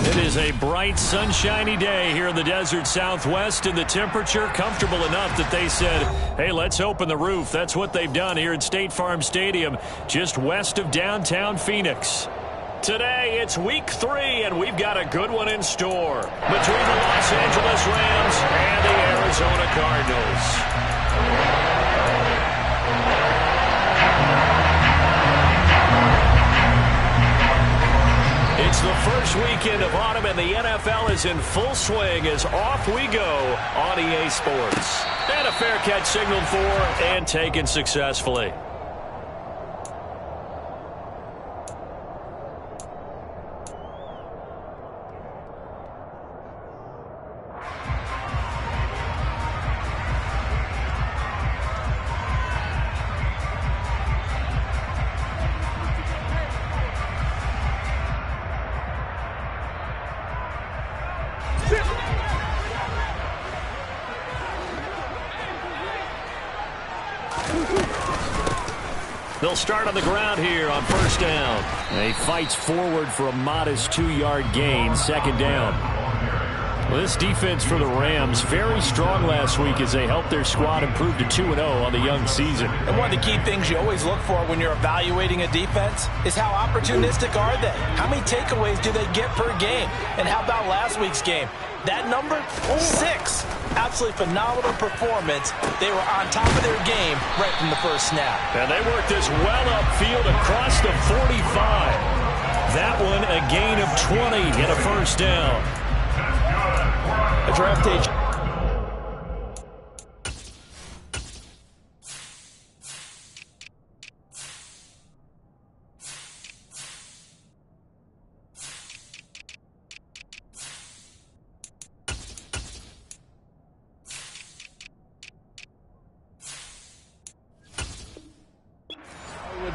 It is a bright, sunshiny day here in the desert Southwest, and the temperature comfortable enough that they said, hey, let's open the roof. That's what they've done here at State Farm Stadium, just west of downtown Phoenix. Today, it's week 3, and we've got a good one in store between the Los Angeles Rams and the Arizona Cardinals. It's the first weekend of autumn, and the NFL is in full swing as off we go on EA Sports. And a fair catch signaled for and taken successfully. They'll start on the ground here on first down. He fights forward for a modest 2-yard gain, second down. Well, this defense for the Rams, very strong last week as they helped their squad improve to 2-0 on the young season. And one of the key things you always look for when you're evaluating a defense is how opportunistic are they? How many takeaways do they get per game? And how about last week's game? That number? 6. Absolutely phenomenal performance. They were on top of their game right from the first snap. And they worked this well upfield across the 45. That one a gain of 20 and a first down. A draft age.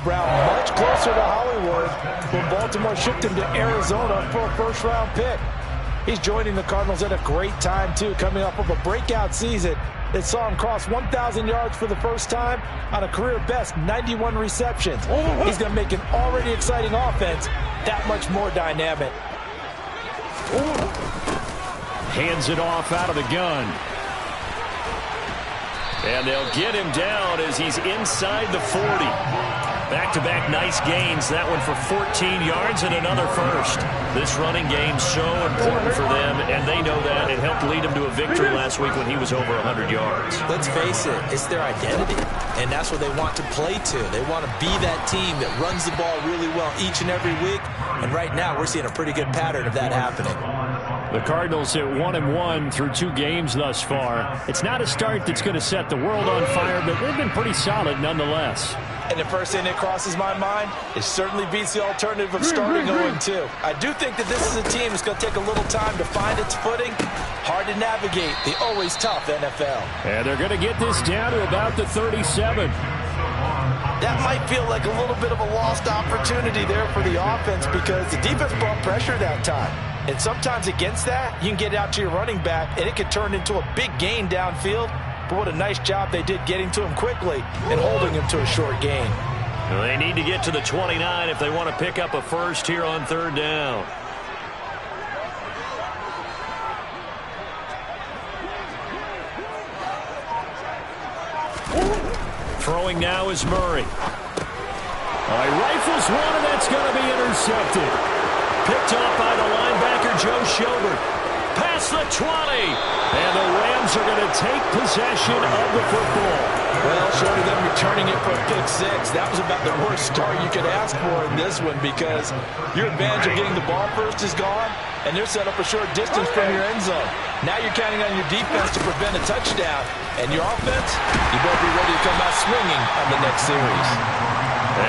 Brown much closer to Hollywood when Baltimore shipped him to Arizona for a first-round pick. He's joining the Cardinals at a great time, too, coming off of a breakout season that saw him cross 1,000 yards for the first time on a career-best 91 receptions. He's going to make an already exciting offense that much more dynamic. Hands it off out of the gun. And they'll get him down as he's inside the 40. Back-to-back nice gains. That one for 14 yards and another first. This running game so important for them, and they know that. It helped lead them to a victory last week when he was over 100 yards. Let's face it, it's their identity, and that's what they want to play to. They want to be that team that runs the ball really well each and every week, and right now we're seeing a pretty good pattern of that happening. The Cardinals at 1-1 through 2 games thus far. It's not a start that's going to set the world on fire, but they've been pretty solid nonetheless. And the first thing that crosses my mind, it certainly beats the alternative of starting 0-2. I do think that this is a team that's going to take a little time to find its footing. Hard to navigate the always tough NFL. And they're going to get this down to about the 37. That might feel like a little bit of a lost opportunity there for the offense because the defense brought pressure that time. And sometimes against that, you can get out to your running back, and it can turn into a big gain downfield. But what a nice job they did getting to him quickly and holding him to a short gain. Well, they need to get to the 29 if they want to pick up a first here on third down. Throwing now is Murray. He rifles one, and that's going to be intercepted. Picked off by the linebacker, Joe Schobert. Past the 20. And the Rams are going to take possession of the football. Well, short of them returning it for a pick 6, that was about the worst start you could ask for in this one because your advantage of getting the ball first is gone, and they're set up a short distance from your end zone. Now you're counting on your defense to prevent a touchdown, and your offense, you better be ready to come out swinging on the next series.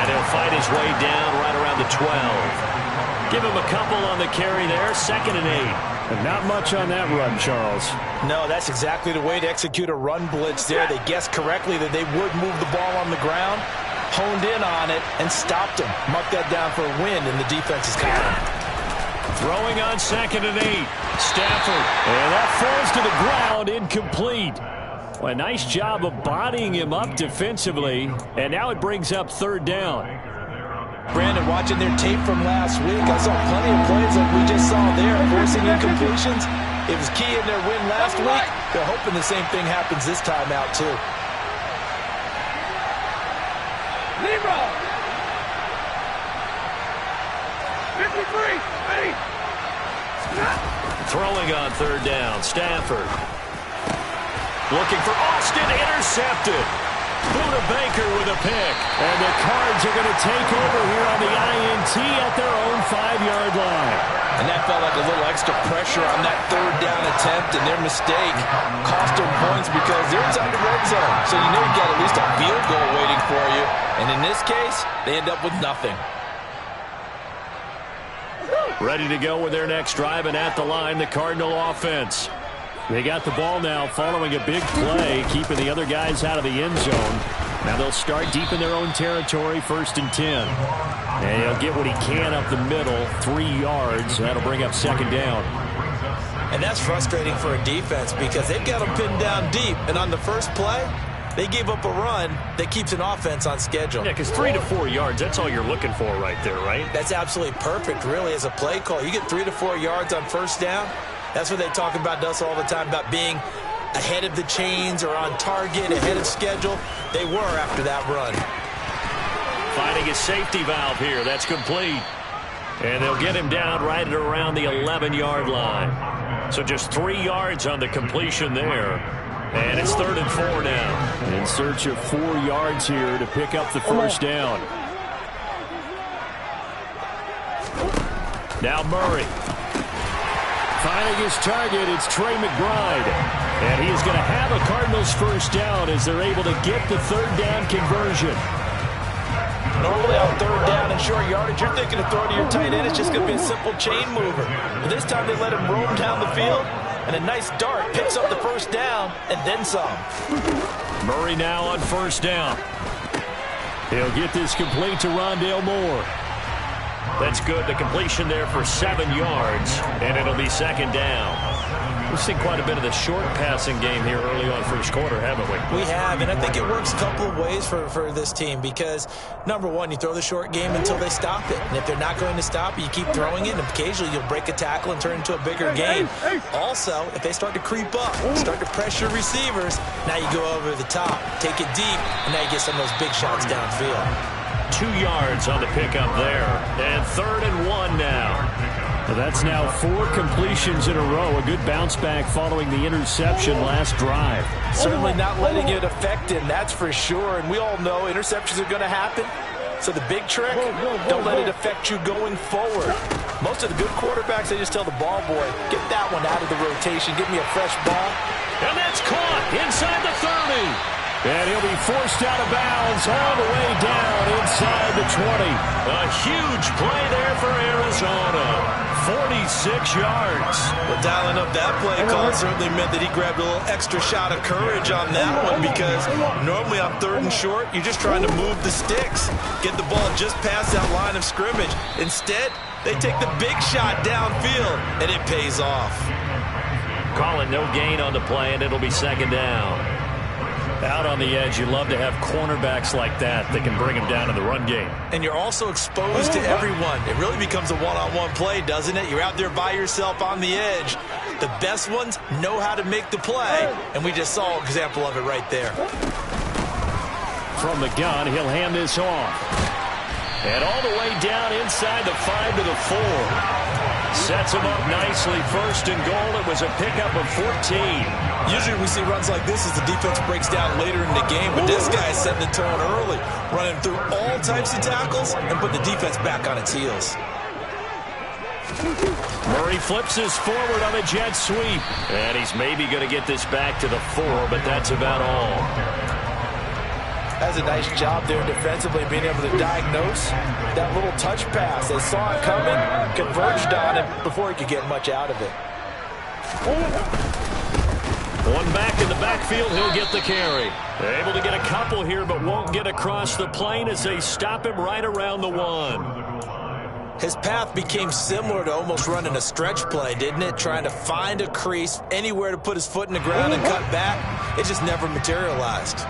And he'll fight his way down right around the 12. Give him a couple on the carry there, 2nd and 8. And not much on that run, Charles. No, that's exactly the way to execute a run blitz there. They guessed correctly that they would move the ball on the ground, honed in on it, and stopped them. Mark that down for a win in the defense's column. Throwing on 2nd and 8. Stafford. And that falls to the ground, incomplete. Well, a nice job of bodying him up defensively. And now it brings up third down. Brandon, watching their tape from last week, I saw plenty of plays like we just saw there. embarrassing incompletions. It was key in their win last week. They're hoping the same thing happens this time out, too. Libra! 53, ready! Throwing on third down, Stafford. Looking for Austin, intercepted. Buda Baker with a pick. And the Cards are going to take over here on the INT at their own 5-yard line. And that felt like a little extra pressure on that third down attempt, and their mistake cost them points because they're inside the red zone. So you know you got at least a field goal waiting for you. And in this case, they end up with nothing. Ready to go with their next drive, and at the line, the Cardinal offense. They got the ball now following a big play, keeping the other guys out of the end zone. Now they'll start deep in their own territory, 1st and 10. And he'll get what he can up the middle, 3 yards. That'll bring up 2nd down. And that's frustrating for a defense because they've got them pinned down deep. And on the first play, they gave up a run that keeps an offense on schedule. Yeah, because 3 to 4 yards, that's all you're looking for right there, right? That's absolutely perfect, really, as a play call. You get 3 to 4 yards on first down. That's what they talk about to us all the time, about being ahead of the chains or on target, ahead of schedule. They were after that run. Finding a safety valve here. That's complete. And they'll get him down right at around the 11-yard line. So just 3 yards on the completion there. And it's 3rd and 4 now. In search of 4 yards here to pick up the first down. Now Murray. Finding his target, it's Trey McBride. And he is going to have a Cardinals first down as they're able to get the 3rd down conversion. Normally on 3rd down and short yardage, you're thinking of throwing to your tight end. It's just going to be a simple chain mover. But this time they let him roam down the field, and a nice dart picks up the first down and then some. Murray now on 1st down. He'll get this complete to Rondale Moore. That's good. The completion there for 7 yards, and it'll be 2nd down. We've seen quite a bit of the short passing game here early on first quarter, haven't we? We have, and I think it works a couple of ways for this team because, number one, you throw the short game until they stop it. And if they're not going to stop it, you keep throwing it, and occasionally you'll break a tackle and turn it into a bigger game. Also, if they start to creep up, start to pressure receivers, now you go over the top, take it deep, and now you get some of those big shots downfield. 2 yards on the pickup there. And 3rd and 1 now. Well, that's now 4 completions in a row. A good bounce back following the interception last drive. Certainly not letting it affect him, that's for sure. And we all know interceptions are going to happen. So the big trick, don't let it affect you going forward. Most of the good quarterbacks, they just tell the ball boy, get that one out of the rotation, give me a fresh ball. And that's caught inside the 30. And he'll be forced out of bounds all the way down inside the 20. A huge play there for Arizona. 46 yards. Well, dialing up that play call certainly meant that he grabbed a little extra shot of courage on that one because normally on 3rd and short, you're just trying to move the sticks, get the ball just past that line of scrimmage. Instead, they take the big shot downfield, and it pays off. Calling no gain on the play, and it'll be 2nd down. Out on the edge, you love to have cornerbacks like that can bring them down in the run game. And you're also exposed to everyone. It really becomes a one-on-one play, doesn't it? You're out there by yourself on the edge. The best ones know how to make the play, and we just saw an example of it right there. From the gun, he'll hand this off. And all the way down inside the 5 to the 4. Sets him up nicely. 1st and goal. It was a pickup of 14. Usually we see runs like this as the defense breaks down later in the game, but this guy is setting the tone early, running through all types of tackles and putting the defense back on its heels. Murray flips this forward on a jet sweep. And he's maybe going to get this back to the 4, but that's about all. That's a nice job there defensively, being able to diagnose that little touch pass. They saw it coming, converged on it before he could get much out of it. One back in the backfield, he'll get the carry. They're able to get a couple here, but won't get across the plane as they stop him right around the 1. His path became similar to almost running a stretch play, didn't it? Trying to find a crease, anywhere to put his foot in the ground and cut back. It just never materialized.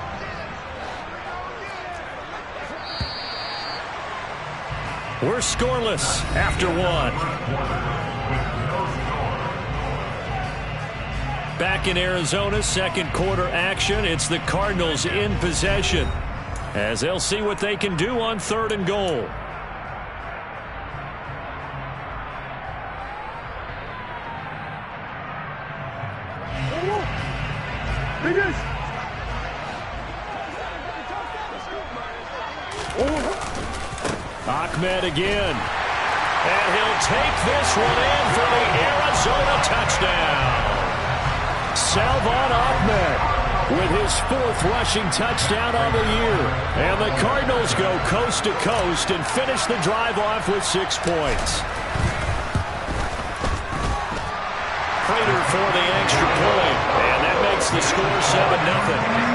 We're scoreless after 1. Back in Arizona, second quarter action. It's the Cardinals in possession as they'll see what they can do on 3rd and goal. Ahmed again. And he'll take this one in for the Arizona touchdown. Salvon Ahmed with his 4th rushing touchdown on the year. And the Cardinals go coast to coast and finish the drive off with 6 points. Prater for the extra point. And that makes the score 7-0.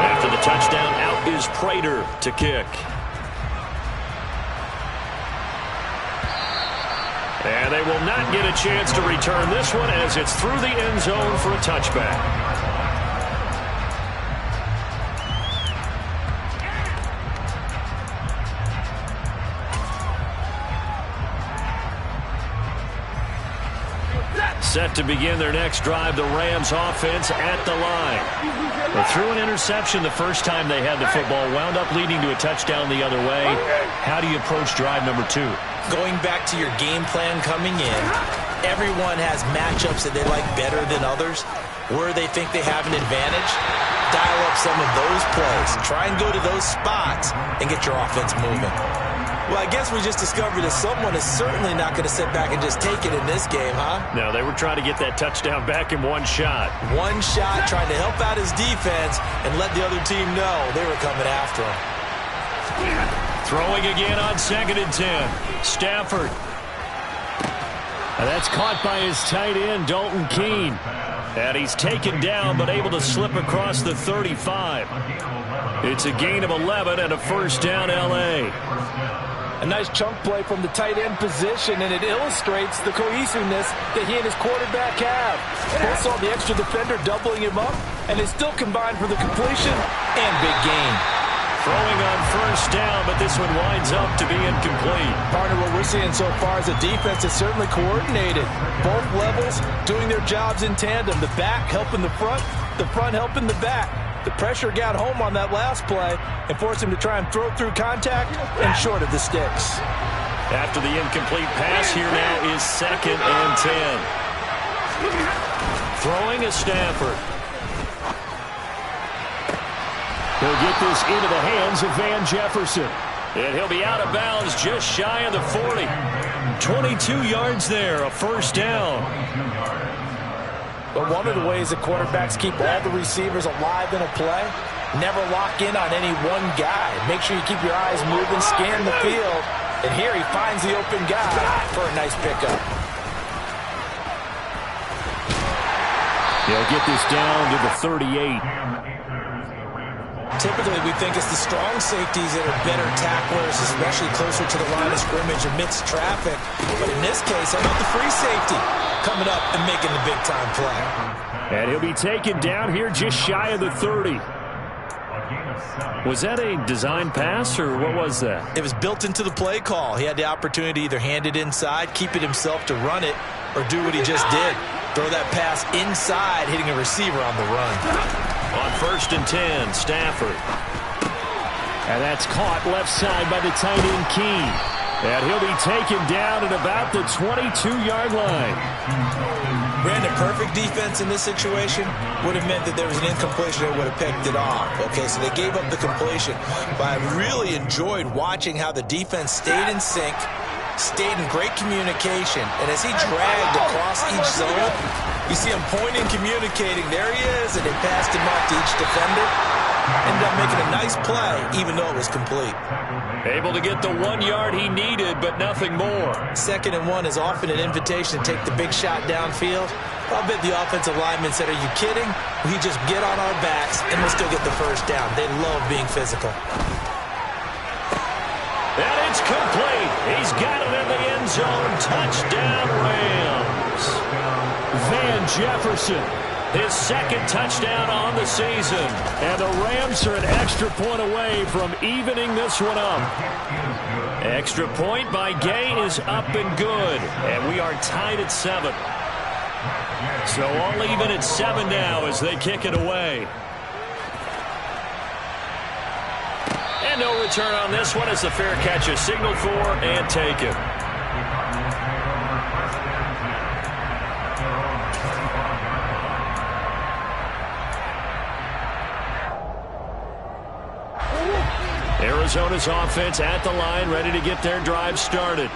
After the touchdown, out is Prater to kick. And they will not get a chance to return this one as it's through the end zone for a touchback. Set to begin their next drive, the Rams offense at the line. They threw an interception the first time they had the football, wound up leading to a touchdown the other way. How do you approach drive number 2? Going back to your game plan coming in, everyone has matchups that they like better than others. Where they think they have an advantage, dial up some of those plays. Try and go to those spots and get your offense moving. Well, I guess we just discovered that someone is certainly not going to sit back and just take it in this game, huh? No, they were trying to get that touchdown back in one shot. One shot, trying to help out his defense and let the other team know they were coming after him. Throwing again on 2nd and 10. Stafford. And that's caught by his tight end, Dalton Keene. And he's taken down but able to slip across the 35. It's a gain of 11 and a first down L.A. A nice chunk play from the tight end position, and it illustrates the cohesiveness that he and his quarterback have. Both saw the extra defender doubling him up, and they still combined for the completion and big gain. Throwing on first down, but this one winds up to be incomplete. Partner, what we're seeing so far is a defense that's certainly coordinated. Both levels doing their jobs in tandem. The back helping the front helping the back. The pressure got home on that last play and forced him to try and throw through contact and short of the sticks. After the incomplete pass, here now is 2nd and 10. Throwing is Stafford. He'll get this into the hands of Van Jefferson. And he'll be out of bounds just shy of the 40. 22 yards there, a first down. But one of the ways that quarterbacks keep all the receivers alive in a play, never lock in on any one guy. Make sure you keep your eyes moving, scan the field, and here he finds the open guy for a nice pickup. He'll get this down to the 38. Typically, we think it's the strong safeties that are better tacklers, especially closer to the line of scrimmage amidst traffic. But in this case, how about the free safety coming up and making the big-time play? And he'll be taken down here just shy of the 30. Was that a design pass, or what was that? It was built into the play call. He had the opportunity to either hand it inside, keep it himself to run it, or do what he just did. Throw that pass inside, hitting a receiver on the run. On 1st and 10, Stafford. And that's caught left side by the tight end Keene. And he'll be taken down at about the 22-yard line. Brandon, perfect defense in this situation would have meant that there was an incompletion that would have picked it off. Okay, so they gave up the completion. But I really enjoyed watching how the defense stayed in sync, stayed in great communication. And as he dragged across each zone, you see him pointing, communicating. There he is, and they passed him off to each defender. Ended up making a nice play, even though it was complete. Able to get the 1 yard he needed, but nothing more. 2nd and 1 is often an invitation to take the big shot downfield. I'll bet the offensive lineman said, "Are you kidding? We just get on our backs, and we'll still get the first down." They love being physical. And it's complete. He's got it in the end zone. Touchdown, Rams. Van Jefferson. His 2nd touchdown on the season. And the Rams are an extra point away from evening this one up. Extra point by Gay is up and good. And we are tied at 7. So all even at 7 now as they kick it away. And no return on this one as the fair catch is signaled for and taken. Arizona's offense at the line, ready to get their drive started.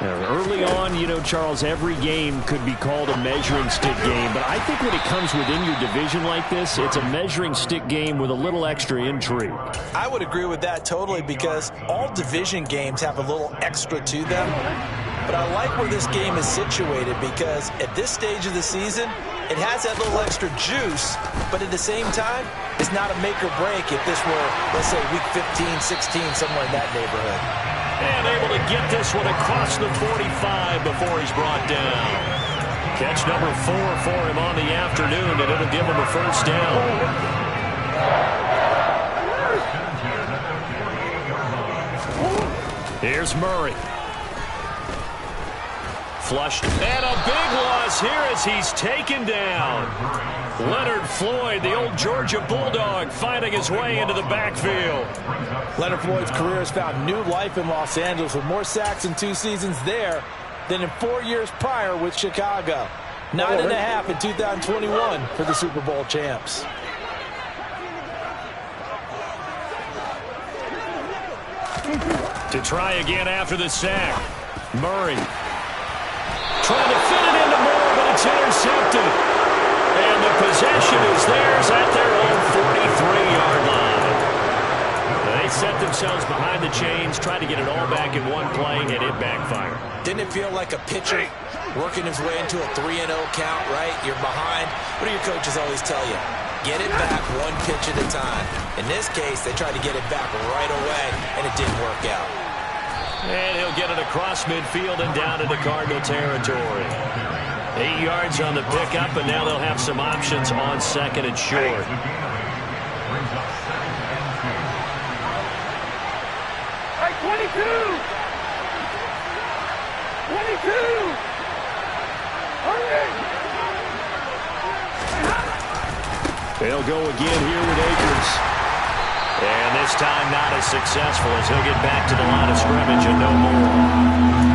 Early on, you know, Charles, every game could be called a measuring stick game. But I think when it comes within your division like this, it's a measuring stick game with a little extra intrigue. I would agree with that totally because all division games have a little extra to them. But I like where this game is situated because at this stage of the season, it has that little extra juice, but at the same time, it's not a make or break if this were, let's say, week 15, 16, somewhere in that neighborhood. And able to get this one across the 45 before he's brought down. Catch number 4 for him on the afternoon, and it'll give him a first down. Here's Murray. Flushed. And a big loss here as he's taken down. Leonard Floyd, the old Georgia Bulldog, finding his way into the backfield. Leonard Floyd's career has found new life in Los Angeles with more sacks in 2 seasons there than in 4 years prior with Chicago. 9.5 in 2021 for the Super Bowl champs. To try again after the sack. Murray. Trying to fit it into Moore, but it's intercepted. And the possession is theirs at their own 43-yard line. They set themselves behind the chains, trying to get it all back in one play, and it backfired. Didn't it feel like a pitcher working his way into a 3-0 count, right? You're behind. What do your coaches always tell you? Get it back one pitch at a time. In this case, they tried to get it back right away, and it didn't work out. And he'll get it across midfield and down into Cardinal territory. 8 yards on the pickup, and now they'll have some options on second and short. Hey, 22! 22! Hurry! They'll go again here with Akers. And this time not as successful as he'll get back to the line of scrimmage and no more.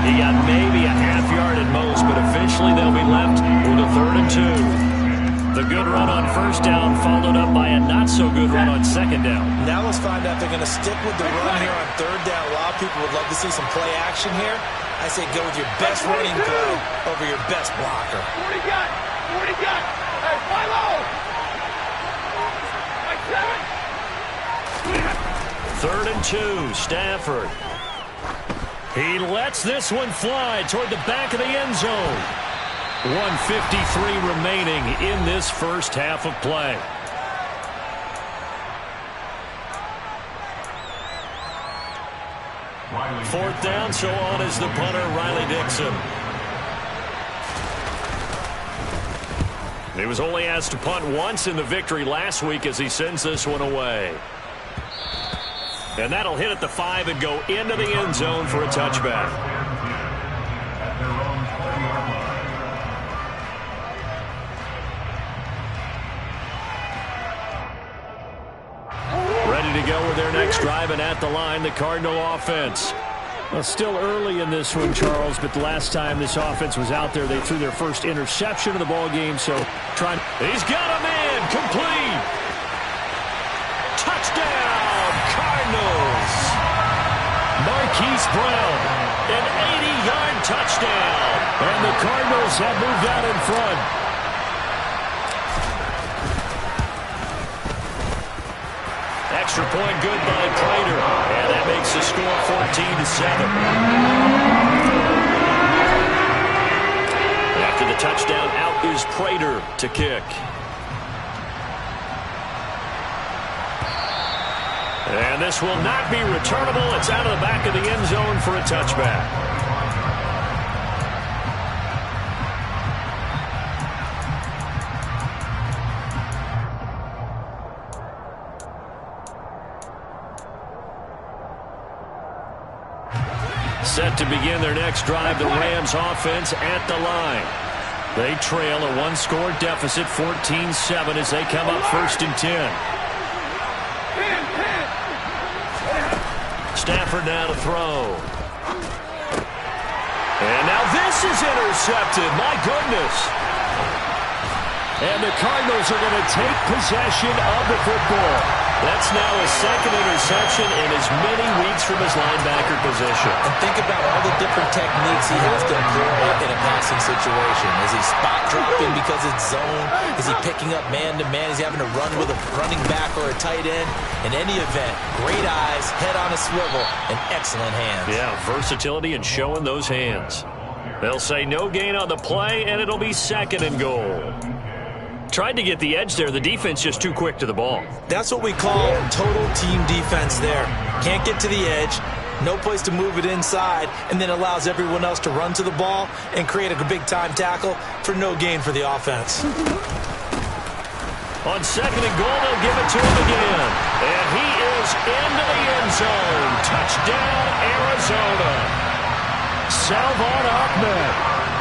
He got maybe a half yard at most, but officially they'll be left with a 3rd and 2. The good run on first down followed up by a not-so-good run on second down. Now let's find out if they're going to stick with the run here on 3rd down. A lot of people would love to see some play action here. I say go with your best running play over your best blocker. 40 got! 40 got! Hey, fly low! Like 7! 3rd and 2, Stafford. He lets this one fly toward the back of the end zone. 1:53 remaining in this first half of play. Fourth down, so on is the punter, Riley Dixon. He was only asked to punt once in the victory last week as he sends this one away. And that'll hit at the 5 and go into the end zone for a touchback. Ready to go with their next drive, and at the line, the Cardinal offense. Well, still early in this one, Charles, but the last time this offense was out there, they threw their first interception of the ball game, so trying. He's got a man, complete. Touchdown, Cardinals. Marquise Brown, an 80-yard touchdown. And the Cardinals have moved out in front. Extra point good by Prater. And that makes the score 14-7. After the touchdown, out is Prater to kick. And this will not be returnable. It's out of the back of the end zone for a touchback. Set to begin their next drive, the Rams offense at the line. They trail a one-score deficit, 14-7, as they come up 1st and 10. Stafford now to throw. And now this is intercepted. My goodness. And the Cardinals are going to take possession of the football. That's now his 2nd interception in as many weeks from his linebacker position. And think about all the different techniques he has to employ in a passing situation. Is he spot dropping because it's zone? Is he picking up man-to-man? Is he having to run with a running back or a tight end? In any event, great eyes, head on a swivel, and excellent hands. Yeah, versatility and showing those hands. They'll say no gain on the play, and it'll be 2nd and goal. Tried to get the edge there. The defense just too quick to the ball. That's what we call total team defense there. Can't get to the edge, no place to move it inside, and then allows everyone else to run to the ball and create a big-time tackle for no gain for the offense. On 2nd and goal, they'll give it to him again. And he is into the end zone. Touchdown, Arizona. Salvon Ahmed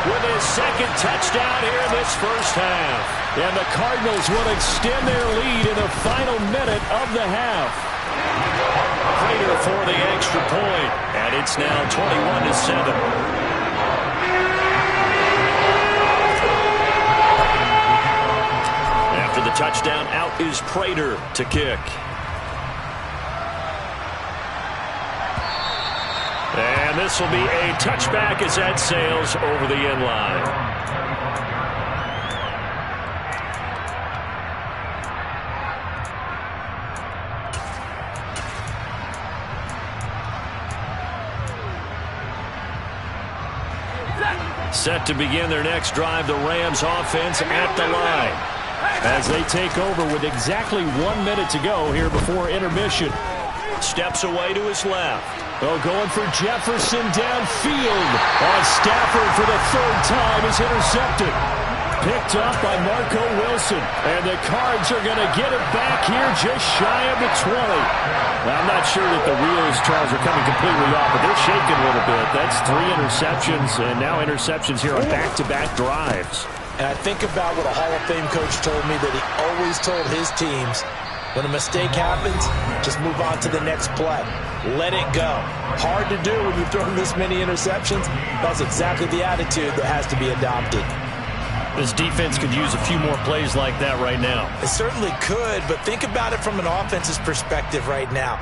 with his 2nd touchdown here in this first half. And the Cardinals will extend their lead in the final minute of the half. Prater for the extra point. And it's now 21-7. After the touchdown, out is Prater to kick. And this will be a touchback as that sails over the end line. Set to begin their next drive, the Rams offense at the line. As they take over with exactly 1 minute to go here before intermission. Steps away to his left. Oh, going for Jefferson downfield. Stafford for the 3rd time is intercepted. Picked up by Marco Wilson. And the Cards are going to get it back here just shy of the 20. Now, I'm not sure that the wheels, Charles, are coming completely off, but they're shaking a little bit. That's 3 interceptions, and now interceptions here on back-to-back drives. And I think about what a Hall of Fame coach told me that he always told his teams, when a mistake happens, just move on to the next play. Let it go. Hard to do when you've thrown this many interceptions. That's exactly the attitude that has to be adopted. This defense could use a few more plays like that right now. It certainly could, but think about it from an offense's perspective right now.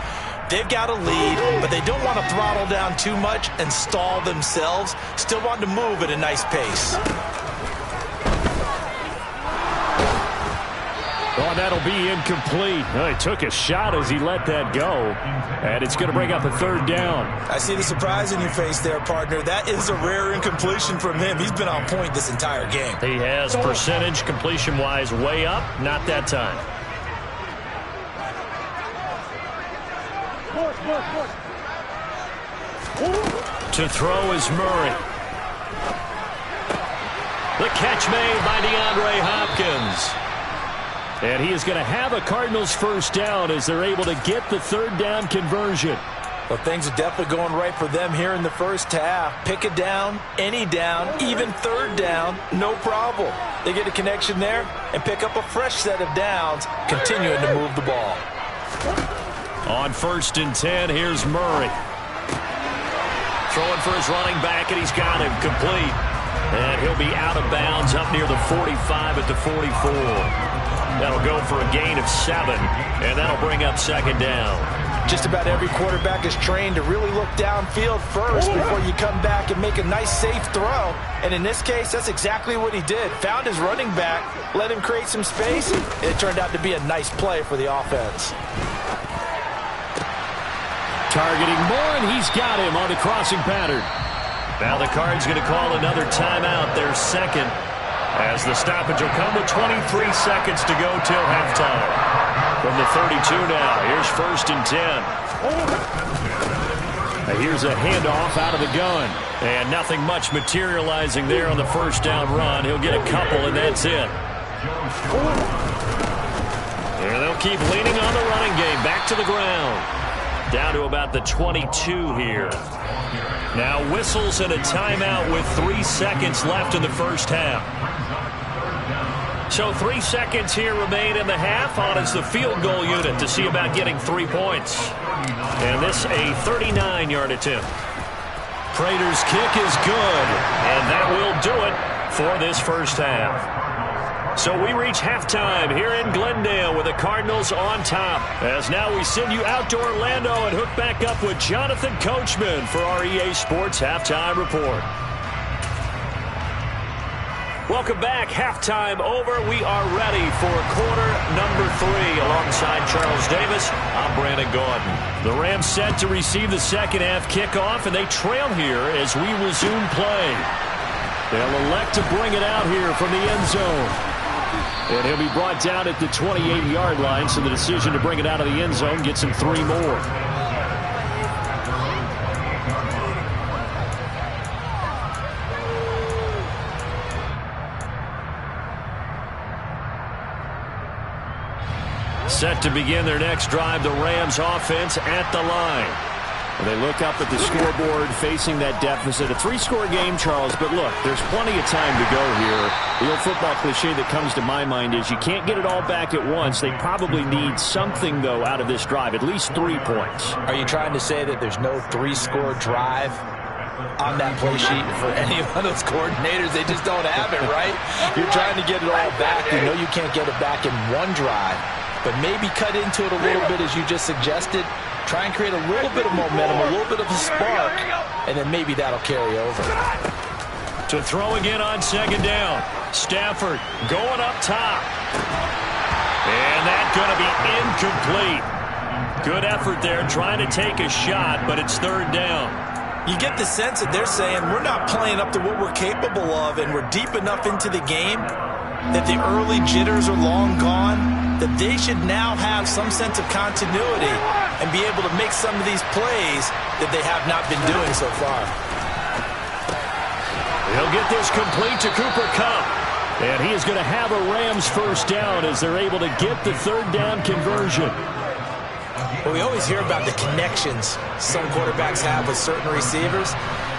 They've got a lead, but they don't want to throttle down too much and stall themselves. Still want to move at a nice pace. Oh, that'll be incomplete. Oh, he took a shot as he let that go. And it's going to bring up a 3rd down. I see the surprise in your face there, partner. That is a rare incompletion from him. He's been on point this entire game. He has percentage completion-wise way up. Not that time. To throw is Murray. The catch made by DeAndre Hopkins. And he is going to have a Cardinals 1st down as they're able to get the 3rd down conversion. Well, things are definitely going right for them here in the first half. Pick a down, any down, even 3rd down, no problem. They get a connection there and pick up a fresh set of downs, continuing to move the ball. On 1st and 10, here's Murray. Throwing for his running back, and he's got him complete. And he'll be out of bounds up near the 45 at the 44. That'll go for a gain of 7, and that'll bring up 2nd down. Just about every quarterback is trained to really look downfield first before you come back and make a nice, safe throw. And in this case, that's exactly what he did. Found his running back, let him create some space, and it turned out to be a nice play for the offense. Targeting more, and he's got him on the crossing pattern. Now the Cards going to call another timeout, their 2nd, as the stoppage will come with 23 seconds to go till halftime. From the 32 now, here's 1st and 10. Now here's a handoff out of the gun. And nothing much materializing there on the 1st down run. He'll get a couple, and that's it. And they'll keep leaning on the running game. Back to the ground. Down to about the 22 here. Now whistles and a timeout with 3 seconds left in the first half. So 3 seconds here remain in the half. On is the field goal unit to see about getting 3 points. And this a 39-yard attempt. Prater's kick is good. And that will do it for this first half. So we reach halftime here in Glendale with the Cardinals on top. As now we send you out to Orlando and hook back up with Jonathan Coachman for our EA Sports Halftime Report. Welcome back. Halftime over. We are ready for quarter number 3. Alongside Charles Davis, I'm Brandon Gaudin. The Rams set to receive the second half kickoff, and they trail here as we resume play. They'll elect to bring it out here from the end zone. And he'll be brought down at the 28-yard line, so the decision to bring it out of the end zone gets him 3 more. Set to begin their next drive, the Rams offense at the line. And they look up at the scoreboard facing that deficit. A 3-score game, Charles, but look, there's plenty of time to go here. The old football cliche that comes to my mind is you can't get it all back at once. They probably need something, though, out of this drive, at least 3 points. Are you trying to say that there's no 3-score drive on that play sheet for any one of those coordinators? They just don't have it, right? You're trying to get it all back. You know you can't get it back in one drive, but maybe cut into it a little bit as you just suggested. Try and create a little bit of momentum, a little bit of a spark, and then maybe that'll carry over. To throw again on second down. Stafford going up top. And that's going to be incomplete. Good effort there trying to take a shot, but it's third down. You get the sense that they're saying we're not playing up to what we're capable of, and we're deep enough into the game that the early jitters are long gone, that they should now have some sense of continuity and be able to make some of these plays that they have not been doing so far. He'll get this complete to Cooper Kupp. And he is going to have a Rams first down as they're able to get the third down conversion. Well, we always hear about the connections some quarterbacks have with certain receivers.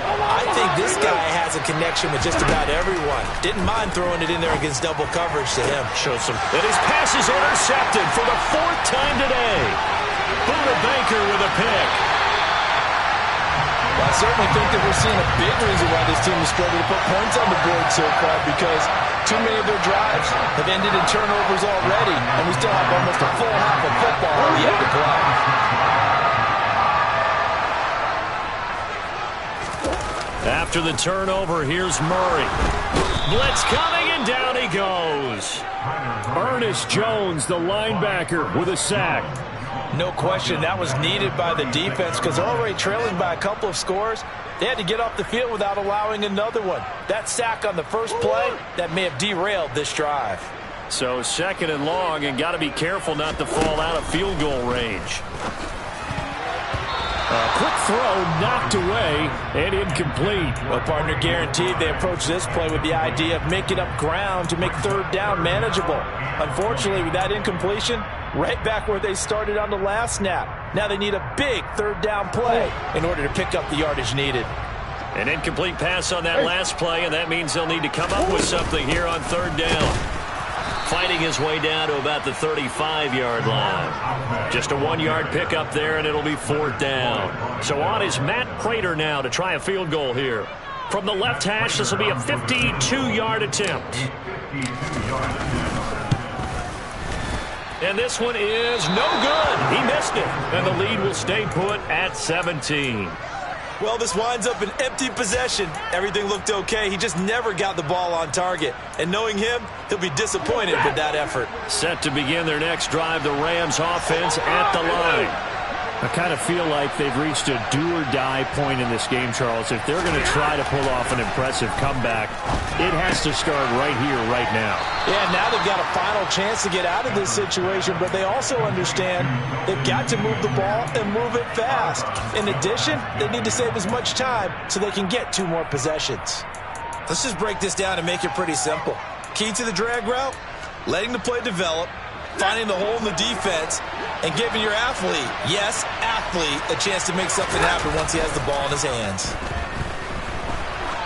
I think this guy has a connection with just about everyone. Didn't mind throwing it in there against double coverage to him. Shows some. And his pass is intercepted for the 4th time today. Buda Baker with a pick. Well, I certainly think that we're seeing a big reason why this team has struggled to put points on the board so far, because too many of their drives have ended in turnovers already, and we still have almost a full half of football yet to play. After the turnover, here's Murray. Blitz coming, and down he goes. Ernest Jones, the linebacker, with a sack. No question, that was needed by the defense because they're already trailing by a couple of scores. They had to get off the field without allowing another one. That sack on the first play, that may have derailed this drive. So 2nd and long, and got to be careful not to fall out of field goal range. A quick throw knocked away and incomplete. Well, partner, guaranteed they approach this play with the idea of making up ground to make third down manageable. Unfortunately, with that incompletion, right back where they started on the last snap. Now they need a big third down play in order to pick up the yardage needed. An incomplete pass on that last play, and that means they'll need to come up with something here on third down. Fighting his way down to about the 35-yard line. Just a 1-yard pickup there, and it'll be 4th down. So on is Matt Prater now to try a field goal here. From the left hash, this will be a 52-yard attempt. And this one is no good. He missed it, and the lead will stay put at 17. Well, this winds up an empty possession. Everything looked okay. He just never got the ball on target. And knowing him, he'll be disappointed with that effort. Set to begin their next drive, the Rams offense at the line. I kind of feel like they've reached a do-or-die point in this game, Charles. If they're going to try to pull off an impressive comeback, it has to start right here, right now. Yeah, now they've got a final chance to get out of this situation, but they also understand they've got to move the ball and move it fast. In addition, they need to save as much time so they can get 2 more possessions. Let's just break this down and make it pretty simple. Key to the drag route, letting the play develop, finding the hole in the defense, and giving your athlete, yes, athlete, a chance to make something happen once he has the ball in his hands.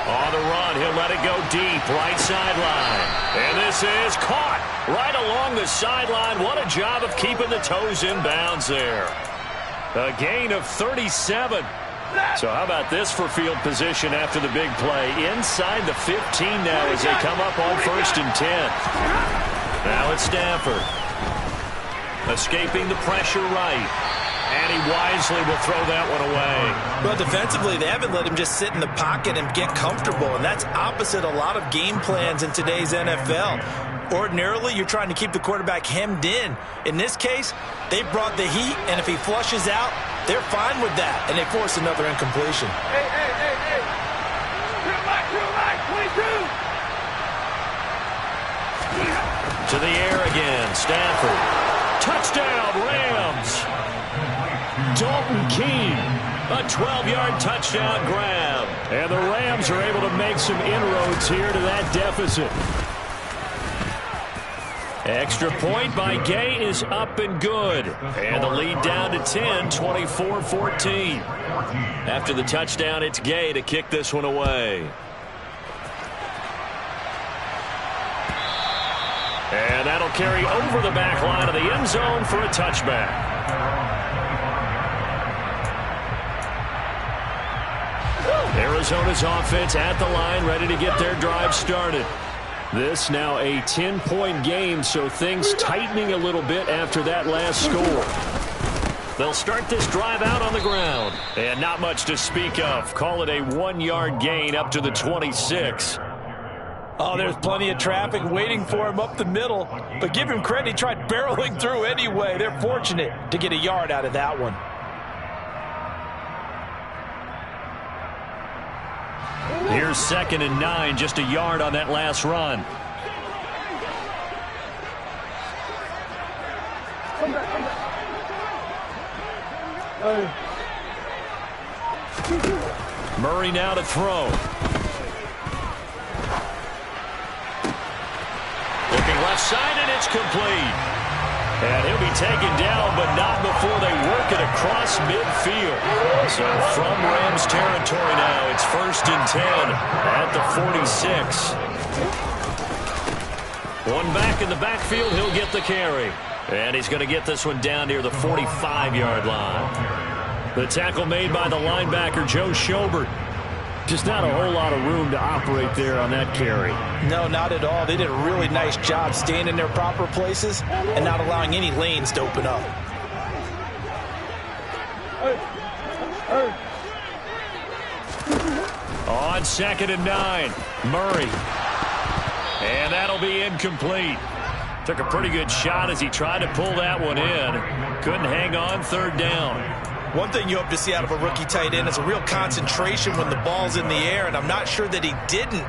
On the run, he'll let it go deep, right sideline. And this is caught right along the sideline. What a job of keeping the toes in bounds there. A gain of 37. So how about this for field position after the big play? Inside the 15 now as they come up on 1st and 10. Now it's Stafford. Escaping the pressure right. And he wisely will throw that one away. Well, defensively, they haven't let him just sit in the pocket and get comfortable, and that's opposite a lot of game plans in today's NFL. Ordinarily, you're trying to keep the quarterback hemmed in. In this case, they brought the heat, and if he flushes out, they're fine with that, and they force another incompletion. Hey. Drill back, 22. To the air again, Stafford. Touchdown, Rams. Dalton Keene. A 12-yard touchdown grab. And the Rams are able to make some inroads here to that deficit. Extra point by Gay is up and good. And the lead down to 10, 24-14. After the touchdown, it's Gay to kick this one away. And that'll carry over the back line of the end zone for a touchback. Arizona's offense at the line, ready to get their drive started. This now a 10-point game, so things tightening a little bit after that last score. They'll start this drive out on the ground. And not much to speak of. Call it a 1-yard gain up to the 26. Oh, there's plenty of traffic waiting for him up the middle. But give him credit, he tried barreling through anyway. They're fortunate to get a yard out of that one. Here's 2nd and 9, just a yard on that last run. Murray now to throw. Looking left side, and it's complete. And he'll be taken down, but not before they work it across midfield. So from Rams territory now, it's 1st and 10 at the 46. One back in the backfield, he'll get the carry. And he's going to get this one down near the 45-yard line. The tackle made by the linebacker, Joe Schobert. Just not a whole lot of room to operate there on that carry. No, not at all. They did a really nice job staying in their proper places and not allowing any lanes to open up. On 2nd and 9, Murray. And that'll be incomplete. Took a pretty good shot as he tried to pull that one in. Couldn't hang on 3rd down. One thing you hope to see out of a rookie tight end is a real concentration when the ball's in the air, and I'm not sure that he didn't,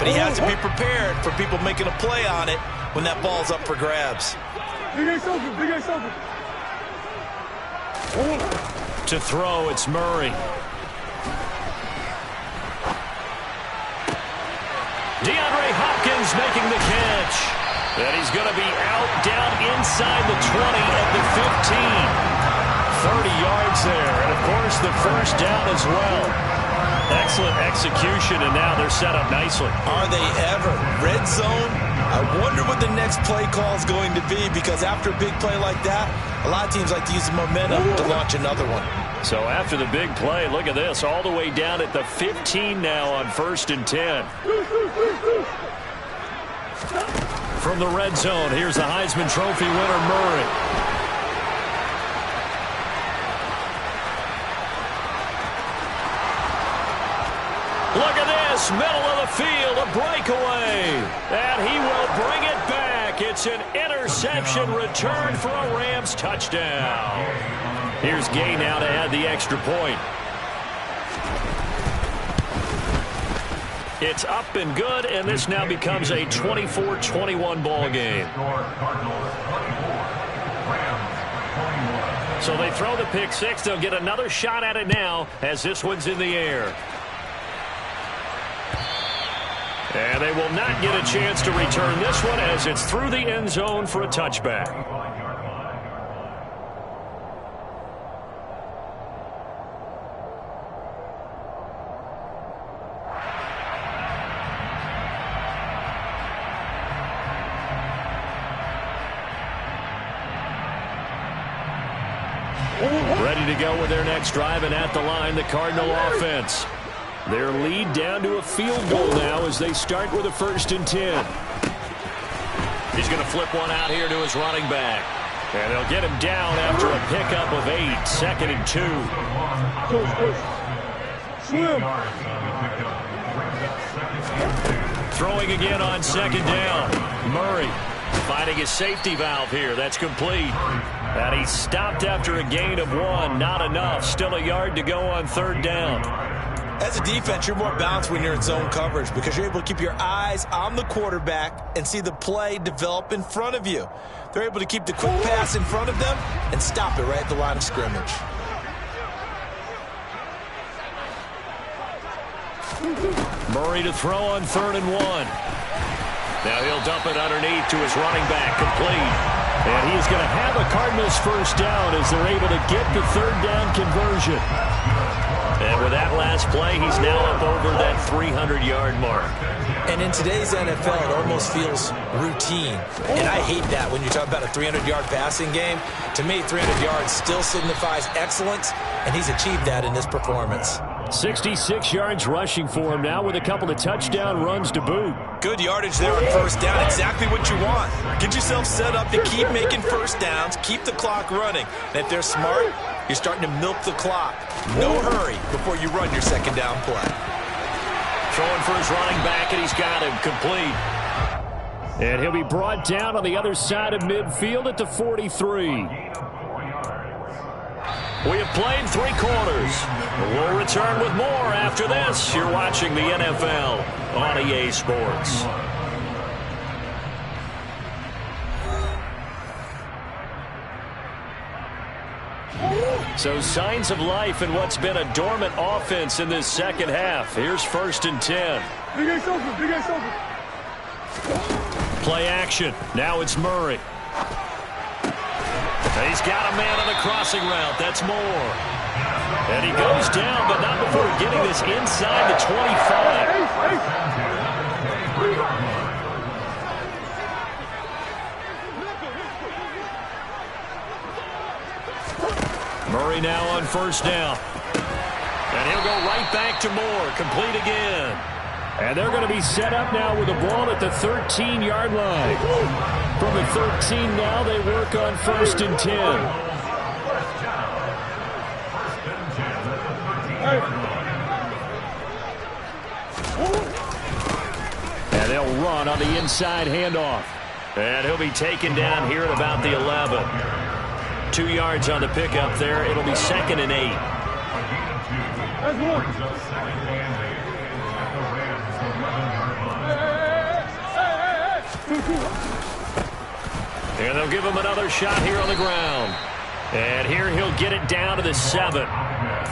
but he has to be prepared for people making a play on it when that ball's up for grabs. To throw, it's Murray. DeAndre Hopkins making the catch. And he's going to be out down inside the 20 at the 15. 30 yards there, and of course the first down as well. Excellent execution, and now they're set up nicely. Are they ever? Red zone? I wonder what the next play call is going to be, because after a big play like that, a lot of teams like to use the momentum to launch another one. So after the big play, look at this, all the way down at the 15 now on 1st and 10. From the red zone, here's the Heisman Trophy winner, Murray. Look at this, middle of the field, a breakaway. And he will bring it back. It's an interception return for a Rams touchdown. Here's Gay now to add the extra point. It's up and good, and this now becomes a 24-21 ball game. So they throw the pick six. They'll get another shot at it now as this one's in the air. And they will not get a chance to return this one as it's through the end zone for a touchback. Ready to go with their next drive, and at the line, the Cardinal offense. Their lead down to a field goal now as they start with a 1st and 10. He's going to flip one out here to his running back. And they'll get him down after a pickup of 8, 2nd and 2. Throwing again on 2nd down. Murray finding his safety valve here. That's complete. And he stopped after a gain of 1. Not enough. Still a yard to go on 3rd down. As a defense, you're more balanced when you're in zone coverage because you're able to keep your eyes on the quarterback and see the play develop in front of you. They're able to keep the quick pass in front of them and stop it right at the line of scrimmage. Murray to throw on 3rd and 1. Now he'll dump it underneath to his running back, complete. And he's going to have a Cardinals 1st down as they're able to get the 3rd down conversion. And with that last play, he's now up over that 300-yard mark. And in today's NFL, it almost feels routine. And I hate that when you talk about a 300-yard passing game. To me, 300 yards still signifies excellence, and he's achieved that in this performance. 66 yards rushing for him now with a couple of touchdown runs to boot. Good yardage there on 1st down. Exactly what you want. Get yourself set up to keep making 1st downs, keep the clock running. And if they're smart, you're starting to milk the clock. No hurry before you run your 2nd down play. Throwing for his running back, and he's got him complete. And he'll be brought down on the other side of midfield at the 43. We have played 3 quarters. We'll return with more after this. You're watching the NFL on EA Sports. So signs of life in what's been a dormant offense in this 2nd half. Here's 1st and 10. Big Ace open, Big Ace open. Play action. Now it's Murray. He's got a man on the crossing route. That's Moore. And he goes down, but not before getting this inside the 25. Murray now on 1st down. And he'll go right back to Moore. Complete again. And they're going to be set up now with the ball at the 13-yard line. From the 13 now, they work on 1st and 10. And they'll run on the inside handoff. And he'll be taken down here at about the 11. 2 yards on the pickup there. It'll be 2nd and 8. And they'll give him another shot here on the ground. And here he'll get it down to the 7.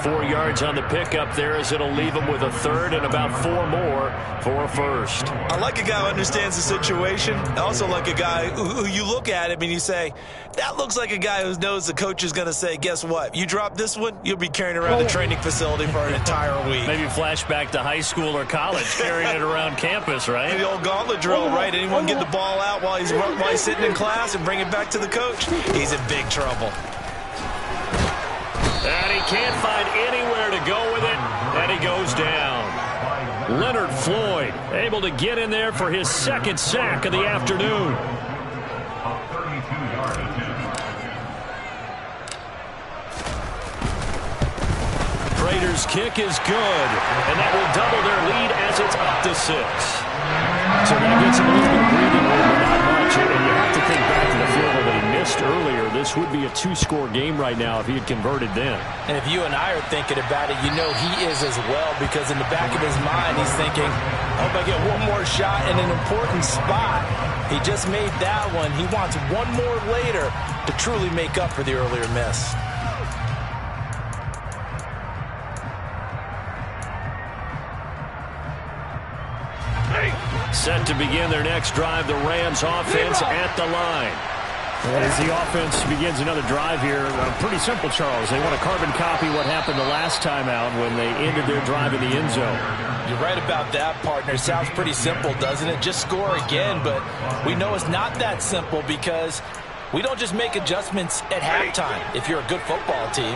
4 yards on the pickup there as it'll leave him with a 3rd and about 4 more for a 1st. I like a guy who understands the situation. I also like a guy who you look at him and you say, that looks like a guy who knows the coach is going to say, guess what? You drop this one, you'll be carrying around the training facility for an entire week. Maybe flashback to high school or college, carrying it around campus, right? The old gauntlet drill, right? Anyone get the ball out while he's sitting in class and bring it back to the coach? He's in big trouble. And he can't find anywhere to go with it, and he goes down. Leonard Floyd able to get in there for his 2nd sack of the afternoon. Raiders' kick is good, and that will double their lead as it's up to 6. So that gets him a little bit of breathing room, but not much. And you have to think back to the field goal that he missed earlier. This would be a 2-score game right now if he had converted then. And if you and I are thinking about it, you know he is as well, because in the back of his mind, he's thinking, I hope I get one more shot in an important spot. He just made that one. He wants one more later to truly make up for the earlier miss. Set to begin their next drive, the Rams offense at the line. And as the offense begins another drive here, pretty simple, Charles. They want to carbon copy what happened the last time out when they ended their drive in the end zone. You're right about that, partner. Sounds pretty simple, doesn't it? Just score again, but we know it's not that simple because We don't just make adjustments at halftime if you're a good football team.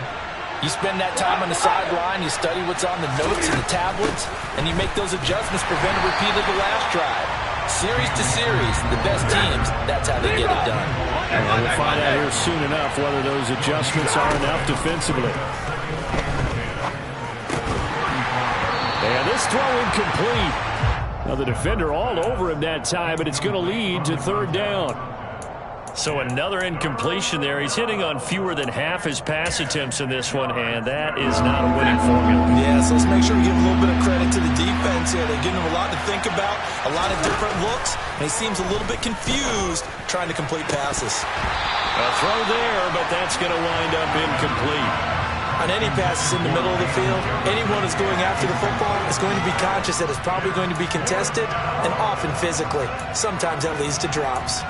You spend that time on the sideline, you study what's on the notes and the tablets, and you make those adjustments, prevent a repeat of the last drive. Series to series, the best teams, that's how they get it done. And we'll find out here soon enough whether those adjustments are enough defensively. And this throw incomplete. Now the defender all over him that time, but it's going to lead to third down. So another incompletion there. He's hitting on fewer than half his pass attempts in this one, and that is not a winning formula. Yeah, so let's make sure we give a little bit of credit to the defense here. They're giving him a lot to think about, a lot of different looks, and he seems a little bit confused trying to complete passes. A throw there, but that's going to wind up incomplete. On any passes in the middle of the field, anyone who's going after the football is going to be conscious that it's probably going to be contested, and often physically. Sometimes that leads to drops.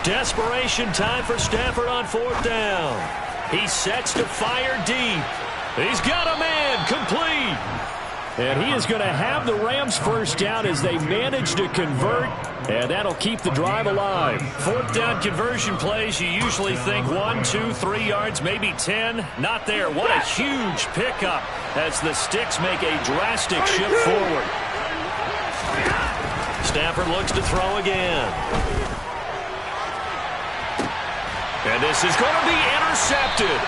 Desperation time for Stafford on fourth down. He sets to fire deep. He's got a man, complete. And he is going to have the Rams first down as they manage to convert, and that'll keep the drive alive. Fourth down conversion plays, you usually think 1, 2, 3 yards, maybe 10. Not there. What a huge pickup as the sticks make a drastic shift forward. Stafford looks to throw again. And this is going to be intercepted.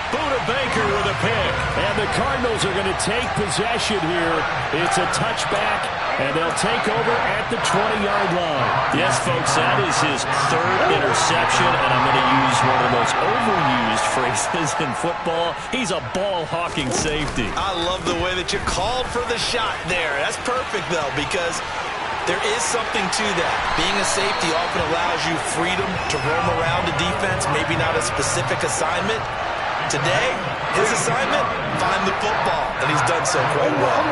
Buda Baker with a pick. And the Cardinals are going to take possession here. It's a touchback, and they'll take over at the 20-yard line. Yes, folks, that is his third interception, and I'm going to use one of the most overused phrases in football. He's a ball-hawking safety. I love the way that you called for the shot there. That's perfect, though, because there is something to that. Being a safety often allows you freedom to roam around the defense, maybe not a specific assignment. Today, his assignment, find the football, and he's done so quite well.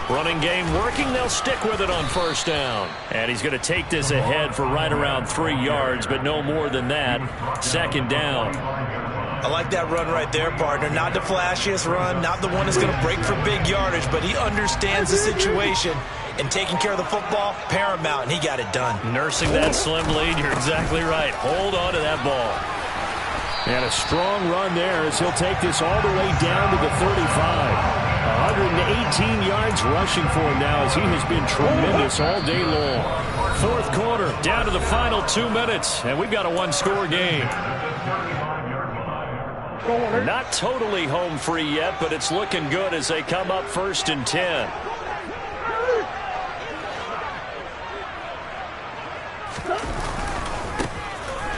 Running game working. They'll stick with it on first down. And he's going to take this ahead for right around 3 yards, but no more than that. Second down. I like that run right there, partner. Not the flashiest run, not the one that's going to break for big yardage, but he understands the situation. And taking care of the football, paramount, and he got it done. Nursing that slim lead, you're exactly right. Hold on to that ball. And a strong run there as he'll take this all the way down to the 35. 118 yards rushing for him now as he has been tremendous all day long. Fourth quarter, down to the final 2 minutes, and we've got a one-score game. Not totally home free yet, but it's looking good as they come up 1st and 10.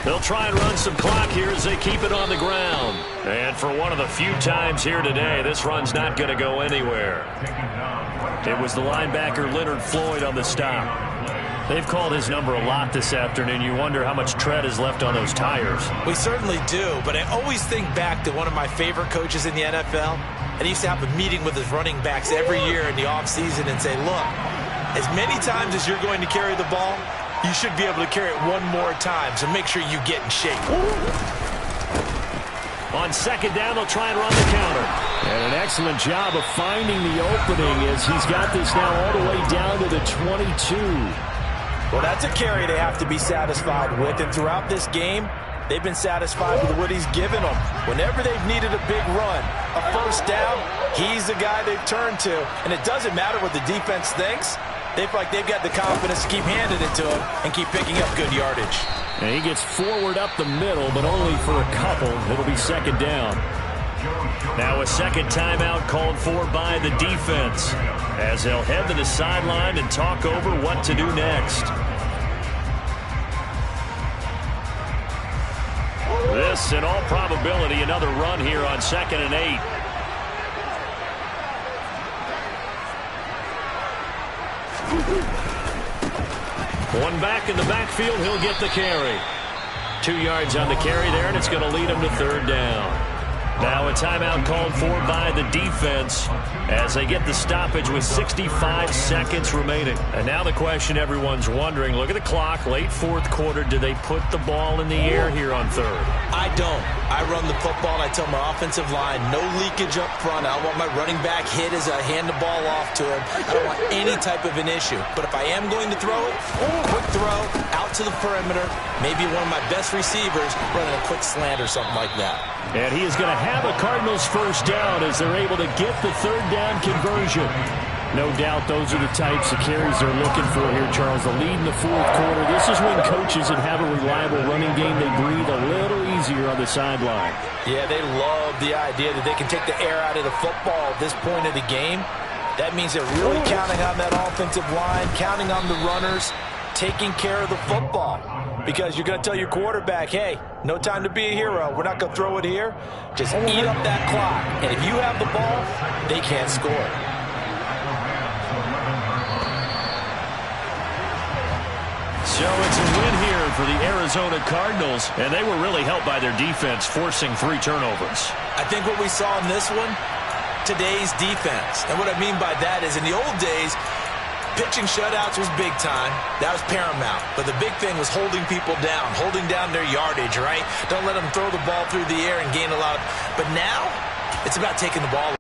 They'll try and run some clock here as they keep it on the ground. And for one of the few times here today, this run's not going to go anywhere. It was the linebacker Leonard Floyd on the stop. They've called his number a lot this afternoon. You wonder how much tread is left on those tires. We certainly do, but I always think back to one of my favorite coaches in the NFL. And he used to have a meeting with his running backs every year in the offseason and say, look, as many times as you're going to carry the ball, you should be able to carry it one more time, so make sure you get in shape. On second down, they'll try and run the counter. And an excellent job of finding the opening as he's got this now all the way down to the 22. Well, that's a carry they have to be satisfied with, and throughout this game, they've been satisfied with what he's given them. Whenever they've needed a big run, a first down, he's the guy they've turned to, and it doesn't matter what the defense thinks. They feel like they've got the confidence to keep handing it to him and keep picking up good yardage. And he gets forward up the middle, but only for a couple. It'll be second down. Now a second timeout called for by the defense as they'll head to the sideline and talk over what to do next. This, in all probability, another run here on 2nd and 8. One back in the backfield, he'll get the carry. 2 yards on the carry there, and it's going to lead him to 3rd down. Now a timeout called for by the defense as they get the stoppage with 65 seconds remaining. And now the question everyone's wondering, look at the clock, late 4th quarter, do they put the ball in the air here on 3rd? I don't. I run the football, and I tell my offensive line, no leakage up front. I don't want my running back hit as I hand the ball off to him. I don't want any type of an issue. But if I am going to throw it, quick throw, out to the perimeter, maybe one of my best receivers running a quick slant or something like that. And he is going to have a Cardinals 1st down as they're able to get the 3rd down conversion. No doubt those are the types of carries they're looking for here, Charles. The lead in the 4th quarter. This is when coaches that have a reliable running game, they breathe a little easier on the sideline. Yeah, they love the idea that they can take the air out of the football at this point of the game. That means they're really counting on that offensive line, counting on the runners, taking care of the football. Because you're going to tell your quarterback, hey, no time to be a hero. We're not going to throw it here. Just eat up that clock. And if you have the ball, they can't score. So it's a win here for the Arizona Cardinals, and they were really helped by their defense, forcing 3 turnovers. I think what we saw in this one, today's defense. And what I mean by that is in the old days, pitching shutouts was big time. That was paramount. But the big thing was holding people down, holding down their yardage, right? Don't let them throw the ball through the air and gain a lot. But now, it's about taking the ball.